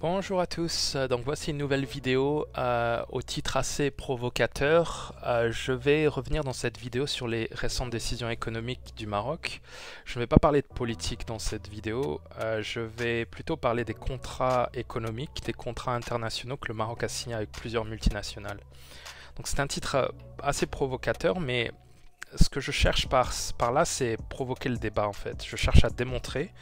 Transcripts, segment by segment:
Bonjour à tous, donc voici une nouvelle vidéo au titre assez provocateur. Je vais revenir dans cette vidéo sur les récentes décisions économiques du Maroc. Je ne vais pas parler de politique dans cette vidéo, je vais plutôt parler des contrats économiques, des contrats internationaux que le Maroc a signés avec plusieurs multinationales. Donc c'est un titre assez provocateur, mais ce que je cherche par là, c'est provoquer le débat en fait. Je cherche à démontrer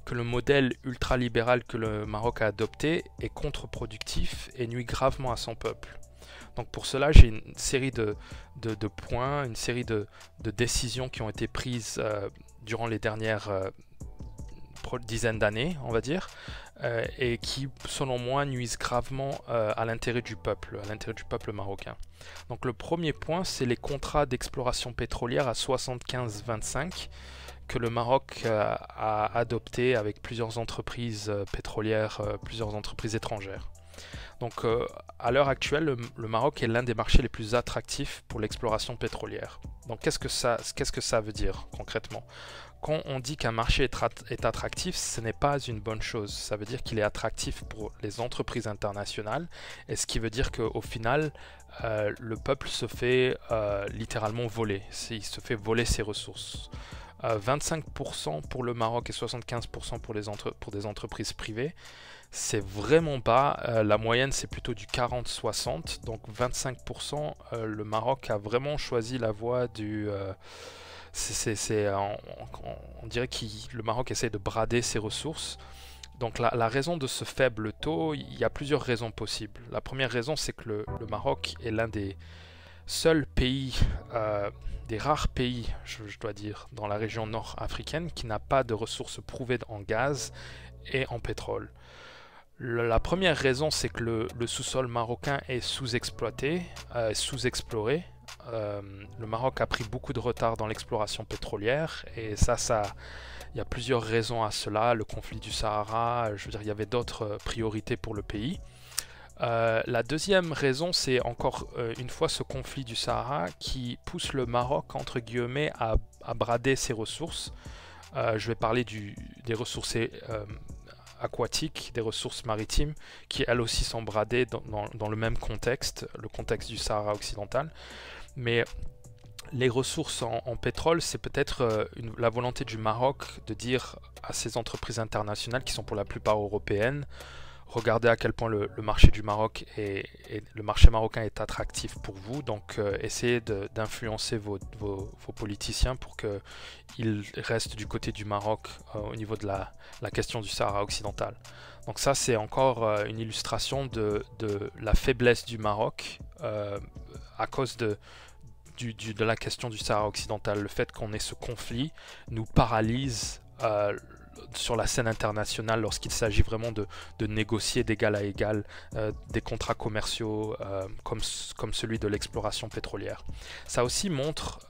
que le modèle ultralibéral que le Maroc a adopté est contre-productif et nuit gravement à son peuple. Donc pour cela, j'ai une série de points, une série de décisions qui ont été prises durant les dernières dizaines d'années, on va dire, et qui, selon moi, nuisent gravement à l'intérêt du peuple marocain. Donc le premier point, c'est les contrats d'exploration pétrolière à 75-25 que le Maroc a adopté avec plusieurs entreprises pétrolières, plusieurs entreprises étrangères. Donc à l'heure actuelle, le Maroc est l'un des marchés les plus attractifs pour l'exploration pétrolière. Donc qu'est-ce que ça veut dire concrètement? Quand on dit qu'un marché est attractif, ce n'est pas une bonne chose. Ça veut dire qu'il est attractif pour les entreprises internationales, et ce qui veut dire qu'au final, le peuple se fait littéralement voler. Il se fait voler ses ressources. 25% pour le Maroc et 75% pour des entreprises privées, c'est vraiment bas. La moyenne, c'est plutôt du 40-60. Donc 25%, le Maroc a vraiment choisi la voie du... on dirait que le Maroc essaie de brader ses ressources. Donc la raison de ce faible taux, il y a plusieurs raisons possibles. La première raison, c'est que le Maroc est l'un des seuls pays, des rares pays, je dois dire, dans la région nord-africaine qui n'a pas de ressources prouvées en gaz et en pétrole. La première raison, c'est que le sous-sol marocain est sous-exploité, sous-exploré. Le Maroc a pris beaucoup de retard dans l'exploration pétrolière, et il y a plusieurs raisons à cela. Le conflit du Sahara, je veux dire, il y avait d'autres priorités pour le pays. La deuxième raison, c'est encore une fois ce conflit du Sahara qui pousse le Maroc, entre guillemets, à brader ses ressources. Je vais parler des ressources aquatiques, des ressources maritimes, qui elles aussi sont bradées dans le même contexte, le contexte du Sahara occidental. Mais les ressources en pétrole, c'est peut-être la volonté du Maroc de dire à ces entreprises internationales, qui sont pour la plupart européennes, regardez à quel point le marché du Maroc et le marché marocain est attractif pour vous, donc essayez d'influencer vos politiciens pour qu'ils restent du côté du Maroc au niveau de la question du Sahara occidental. Donc ça, c'est encore une illustration de la faiblesse du Maroc à cause de la question du Sahara occidental. Le fait qu'on ait ce conflit nous paralyse sur la scène internationale lorsqu'il s'agit vraiment de négocier d'égal à égal des contrats commerciaux comme celui de l'exploration pétrolière. Ça aussi montre,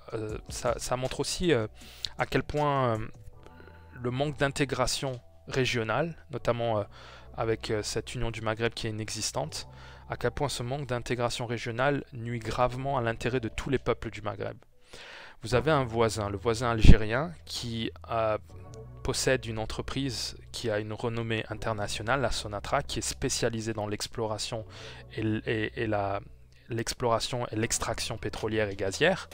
ça montre aussi à quel point le manque d'intégration régionale, notamment avec cette union du Maghreb qui est inexistante, à quel point ce manque d'intégration régionale nuit gravement à l'intérêt de tous les peuples du Maghreb. Vous avez un voisin, le voisin algérien, qui possède une entreprise qui a une renommée internationale, la Sonatra, qui est spécialisée dans l'exploration et l'extraction pétrolière et gazière.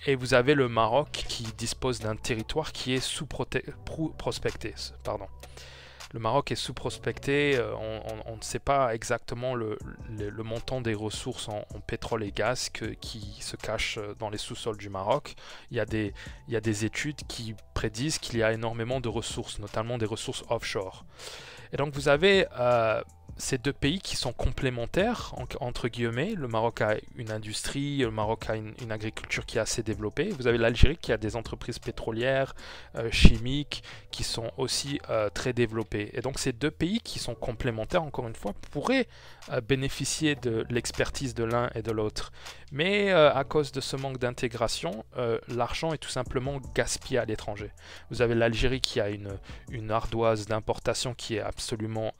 Et vous avez le Maroc qui dispose d'un territoire qui est sous-prospecté. Le Maroc est sous-prospecté, on ne sait pas exactement le montant des ressources en pétrole et gaz qui se cachent dans les sous-sols du Maroc. Il y a des études qui prédisent qu'il y a énormément de ressources, notamment des ressources offshore. Et donc vous avez ces deux pays qui sont complémentaires, entre guillemets. Le Maroc a une industrie, le Maroc a une agriculture qui est assez développée. Vous avez l'Algérie qui a des entreprises pétrolières, chimiques, qui sont aussi très développées. Et donc ces deux pays qui sont complémentaires, encore une fois, pourraient bénéficier de l'expertise de l'un et de l'autre. Mais à cause de ce manque d'intégration, l'argent est tout simplement gaspillé à l'étranger. Vous avez l'Algérie qui a une ardoise d'importation qui est absolument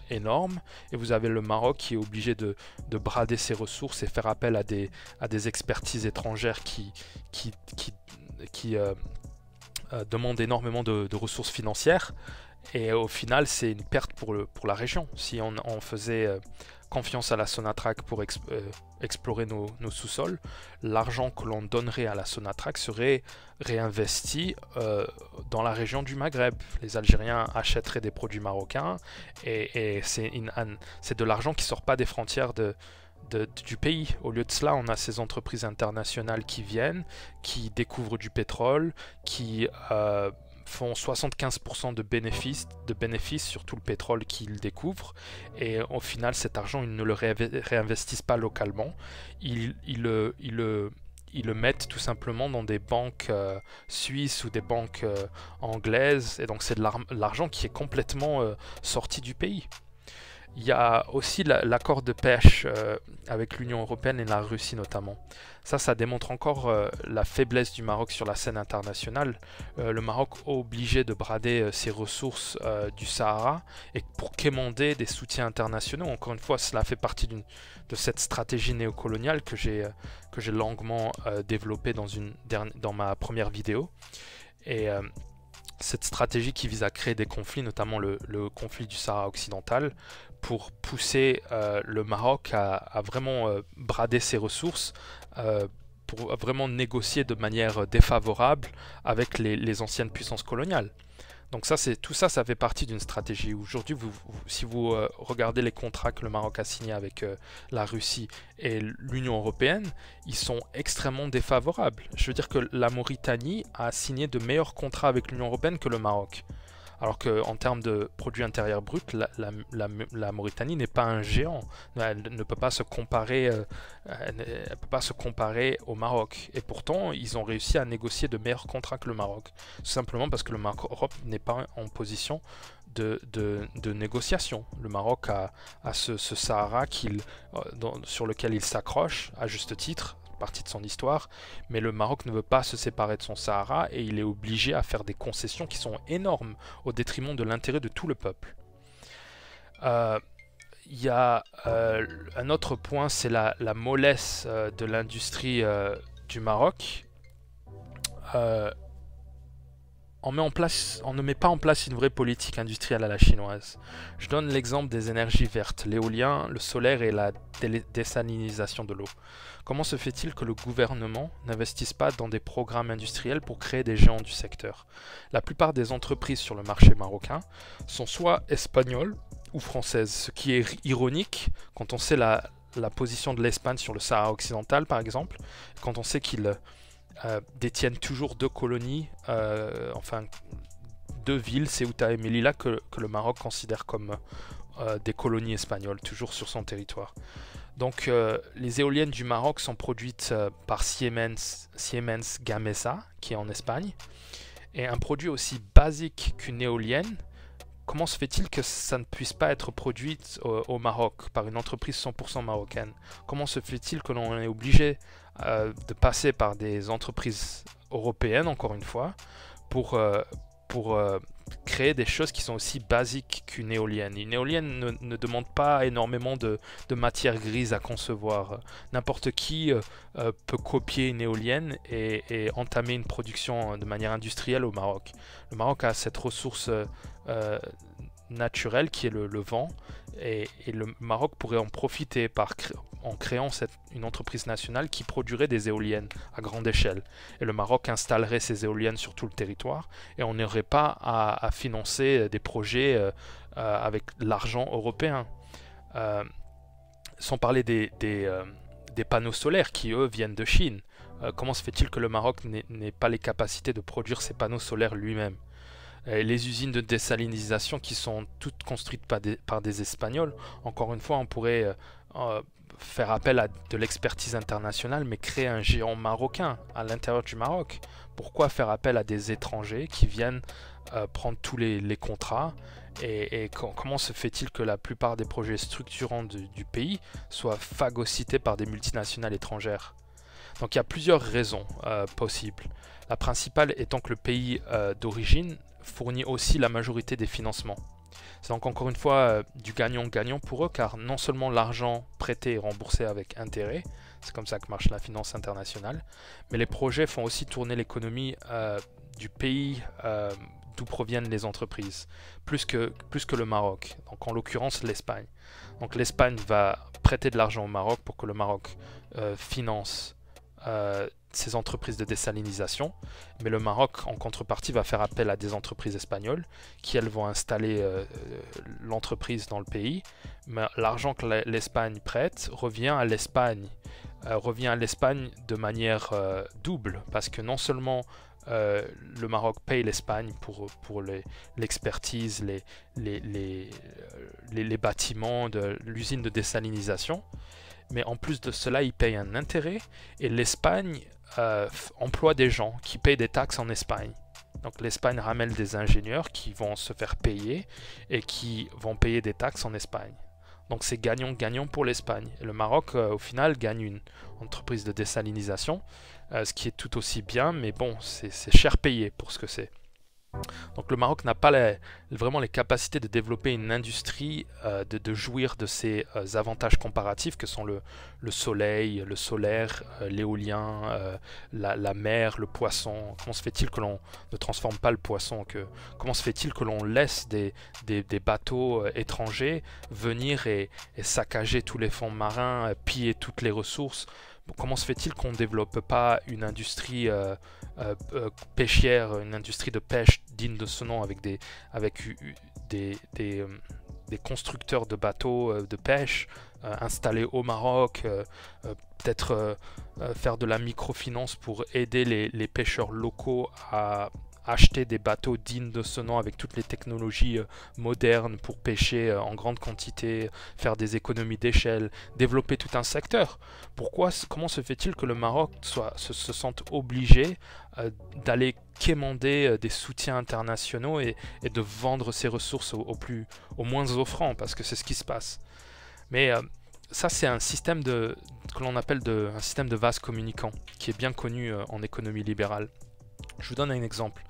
énorme, et vous avez le Maroc qui est obligé de brader ses ressources et faire appel à des expertises étrangères qui demandent énormément de ressources financières Et au final, c'est une perte pour la région. Si on faisait confiance à la Sonatrach pour explorer nos sous-sols, l'argent que l'on donnerait à la Sonatrach serait réinvesti dans la région du Maghreb. Les Algériens achèteraient des produits marocains et c'est de l'argent qui ne sort pas des frontières du pays. Au lieu de cela, on a ces entreprises internationales qui viennent, qui découvrent du pétrole, qui font 75% de bénéfices sur tout le pétrole qu'ils découvrent, et au final cet argent ils ne le réinvestissent pas localement, ils le mettent tout simplement dans des banques suisses ou des banques anglaises, et donc c'est de l'argent qui est complètement sorti du pays. Il y a aussi l'accord de pêche avec l'Union européenne et la Russie notamment. Ça démontre encore la faiblesse du Maroc sur la scène internationale. Le Maroc est obligé de brader ses ressources du Sahara et pour quémander des soutiens internationaux. Encore une fois, cela fait partie de cette stratégie néocoloniale que j'ai longuement développée dans ma première vidéo. Et cette stratégie qui vise à créer des conflits, notamment le conflit du Sahara occidental, pour pousser le Maroc à vraiment brader ses ressources, pour vraiment négocier de manière défavorable avec les anciennes puissances coloniales. Donc tout ça fait partie d'une stratégie. Aujourd'hui, si vous regardez les contrats que le Maroc a signés avec la Russie et l'Union européenne, ils sont extrêmement défavorables. Je veux dire que la Mauritanie a signé de meilleurs contrats avec l'Union européenne que le Maroc. Alors qu'en termes de produit intérieur brut, la Mauritanie n'est pas un géant. Elle ne peut pas se comparer, au Maroc. Et pourtant, ils ont réussi à négocier de meilleurs contrats que le Maroc. Tout simplement parce que le Maroc n'est pas en position de négociation. Le Maroc a ce Sahara sur lequel il s'accroche, à juste titre, partie de son histoire, mais le Maroc ne veut pas se séparer de son Sahara et il est obligé à faire des concessions qui sont énormes au détriment de l'intérêt de tout le peuple. Il y a un autre point, c'est la mollesse de l'industrie du Maroc. On ne met pas en place une vraie politique industrielle à la chinoise. Je donne l'exemple des énergies vertes, l'éolien, le solaire et la désalinisation de l'eau. Comment se fait-il que le gouvernement n'investisse pas dans des programmes industriels pour créer des géants du secteur? La plupart des entreprises sur le marché marocain sont soit espagnoles ou françaises, ce qui est ironique quand on sait la position de l'Espagne sur le Sahara occidental par exemple, quand on sait qu'ils détiennent toujours deux colonies, deux villes, Ceuta et Melilla, que le Maroc considère comme des colonies espagnoles, toujours sur son territoire. Donc les éoliennes du Maroc sont produites par Siemens Gamesa, qui est en Espagne. Et un produit aussi basique qu'une éolienne, comment se fait-il que ça ne puisse pas être produit au Maroc par une entreprise 100% marocaine? Comment se fait-il que l'on est obligé de passer par des entreprises européennes, encore une fois, pour créer des choses qui sont aussi basiques qu'une éolienne? Une éolienne ne demande pas énormément de matière grise à concevoir. N'importe qui peut copier une éolienne et entamer une production de manière industrielle au Maroc. Le Maroc a cette ressource naturelle qui est le vent, et le Maroc pourrait en profiter en créant une entreprise nationale qui produirait des éoliennes à grande échelle. Et le Maroc installerait ces éoliennes sur tout le territoire et on n'aurait pas à financer des projets avec l'argent européen. Sans parler des panneaux solaires qui, eux, viennent de Chine. Comment se fait-il que le Maroc n'ait pas les capacités de produire ces panneaux solaires lui-même? Les usines de désalinisation qui sont toutes construites par des Espagnols, encore une fois, on pourrait faire appel à de l'expertise internationale, mais créer un géant marocain à l'intérieur du Maroc. Pourquoi faire appel à des étrangers qui viennent prendre tous les contrats? Et comment se fait-il que la plupart des projets structurants du pays soient phagocytés par des multinationales étrangères? Donc il y a plusieurs raisons possibles. La principale étant que le pays d'origine fournit aussi la majorité des financements. C'est donc encore une fois du gagnant-gagnant pour eux, car non seulement l'argent prêté est remboursé avec intérêt, c'est comme ça que marche la finance internationale, mais les projets font aussi tourner l'économie du pays d'où proviennent les entreprises, plus que le Maroc, donc en l'occurrence l'Espagne. Donc l'Espagne va prêter de l'argent au Maroc pour que le Maroc finance ces entreprises de désalinisation, mais le Maroc en contrepartie va faire appel à des entreprises espagnoles qui elles vont installer l'entreprise dans le pays, mais l'argent que l'Espagne prête revient à l'Espagne de manière double, parce que non seulement le Maroc paye l'Espagne pour l'expertise, les bâtiments de l'usine de désalinisation, mais en plus de cela, il paye un intérêt et l'Espagne emploie des gens qui payent des taxes en Espagne. Donc l'Espagne ramène des ingénieurs qui vont se faire payer et qui vont payer des taxes en Espagne. Donc c'est gagnant-gagnant pour l'Espagne. Le Maroc, au final, gagne une entreprise de désalinisation, ce qui est tout aussi bien, mais bon, c'est cher payé pour ce que c'est. Donc le Maroc n'a pas vraiment les capacités de développer une industrie, de jouir de ces avantages comparatifs que sont le soleil, le solaire, l'éolien, la mer, le poisson. Comment se fait-il que l'on ne transforme pas le poisson Comment se fait-il que l'on laisse des bateaux étrangers venir et saccager tous les fonds marins, piller toutes les ressources? Comment se fait-il qu'on ne développe pas une industrie pêchière, une industrie de pêche digne de ce nom avec des constructeurs de bateaux de pêche installés au Maroc, peut-être faire de la microfinance pour aider les pêcheurs locaux à acheter des bateaux dignes de ce nom avec toutes les technologies modernes pour pêcher en grande quantité, faire des économies d'échelle, développer tout un secteur. Comment se fait-il que le Maroc se sente obligé d'aller quémander des soutiens internationaux et de vendre ses ressources au moins offrant, parce que c'est ce qui se passe. Mais ça, c'est un système que l'on appelle un système de vase communicant, qui est bien connu en économie libérale. Je vous donne un exemple.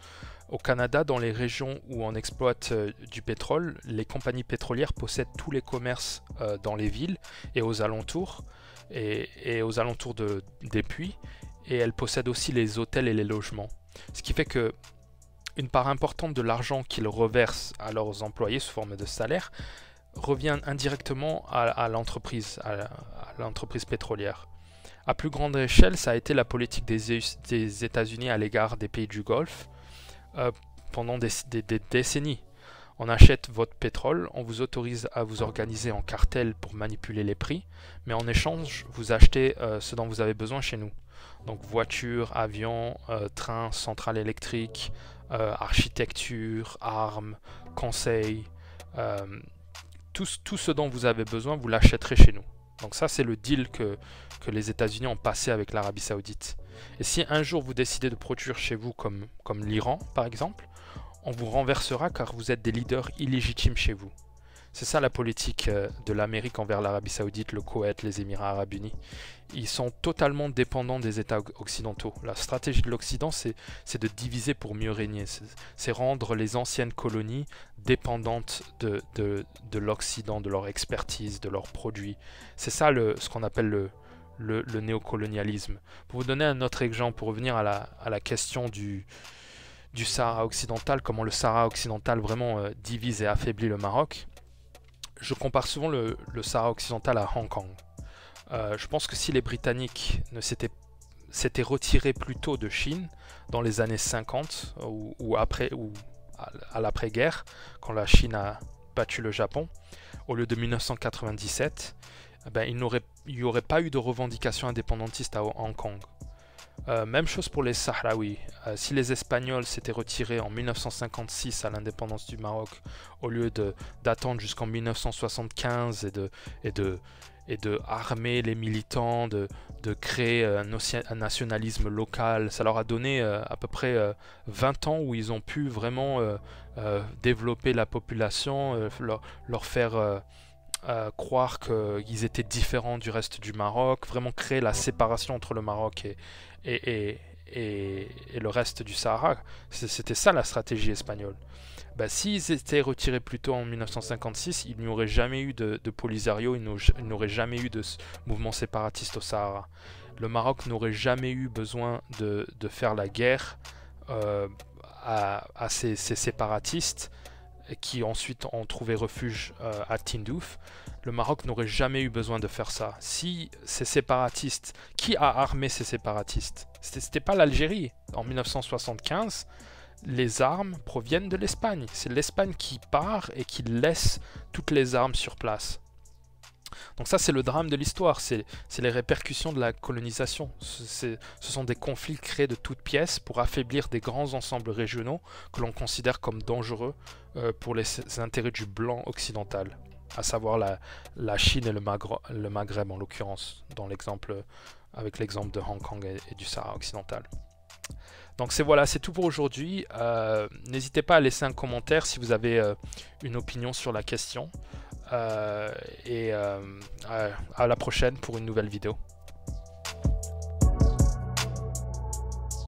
Au Canada, dans les régions où on exploite du pétrole, les compagnies pétrolières possèdent tous les commerces dans les villes et aux alentours, et aux alentours des puits, et elles possèdent aussi les hôtels et les logements. Ce qui fait que une part importante de l'argent qu'ils reversent à leurs employés sous forme de salaire revient indirectement à l'entreprise pétrolière. À plus grande échelle, ça a été la politique des États-Unis à l'égard des pays du Golfe pendant des décennies. On achète votre pétrole, on vous autorise à vous organiser en cartel pour manipuler les prix, mais en échange, vous achetez ce dont vous avez besoin chez nous. Donc voitures, avions, trains, centrales électriques, architecture, armes, conseils, tout ce dont vous avez besoin, vous l'achèterez chez nous. Donc ça, c'est le deal que les États-Unis ont passé avec l'Arabie Saoudite. Et si un jour vous décidez de produire chez vous comme l'Iran, par exemple, on vous renversera car vous êtes des leaders illégitimes chez vous. C'est ça la politique de l'Amérique envers l'Arabie Saoudite, le Koweït, les Émirats Arabes Unis. Ils sont totalement dépendants des États occidentaux. La stratégie de l'Occident, c'est de diviser pour mieux régner. C'est rendre les anciennes colonies dépendantes de l'Occident, de leur expertise, de leurs produits. C'est ça ce qu'on appelle le néocolonialisme. Pour vous donner un autre exemple, pour revenir à la question du Sahara occidental, comment le Sahara occidental vraiment divise et affaiblit le Maroc, je compare souvent le Sahara occidental à Hong Kong. Je pense que si les Britanniques s'étaient retirés plus tôt de Chine, dans les années 50 ou à l'après-guerre, quand la Chine a battu le Japon, au lieu de 1997, il n'y aurait pas eu de revendication indépendantiste à Hong Kong. Même chose pour les Sahraouis. Si les Espagnols s'étaient retirés en 1956 à l'indépendance du Maroc, au lieu d'attendre jusqu'en 1975 et de armer les militants, de créer un nationalisme local, ça leur a donné à peu près 20 ans où ils ont pu vraiment développer la population, leur faire croire qu'ils étaient différents du reste du Maroc, vraiment créer la séparation entre le Maroc et le reste du Sahara. C'était ça la stratégie espagnole. S'ils étaient retirés plus tôt en 1956, il n'y aurait jamais eu de Polisario, il n'y aurait jamais eu de mouvement séparatiste au Sahara. Le Maroc n'aurait jamais eu besoin de faire la guerre à ces séparatistes qui ensuite ont trouvé refuge à Tindouf, le Maroc n'aurait jamais eu besoin de faire ça. Si ces séparatistes, qui a armé ces séparatistes? C'était pas l'Algérie. En 1975, les armes proviennent de l'Espagne. C'est l'Espagne qui part et qui laisse toutes les armes sur place. Donc ça, c'est le drame de l'histoire, c'est les répercussions de la colonisation. Ce sont des conflits créés de toutes pièces pour affaiblir des grands ensembles régionaux que l'on considère comme dangereux pour les intérêts du blanc occidental, à savoir la Chine et le Maghreb en l'occurrence, avec l'exemple de Hong Kong et du Sahara occidental. Donc voilà, c'est tout pour aujourd'hui. N'hésitez pas à laisser un commentaire si vous avez une opinion sur la question. À la prochaine pour une nouvelle vidéo.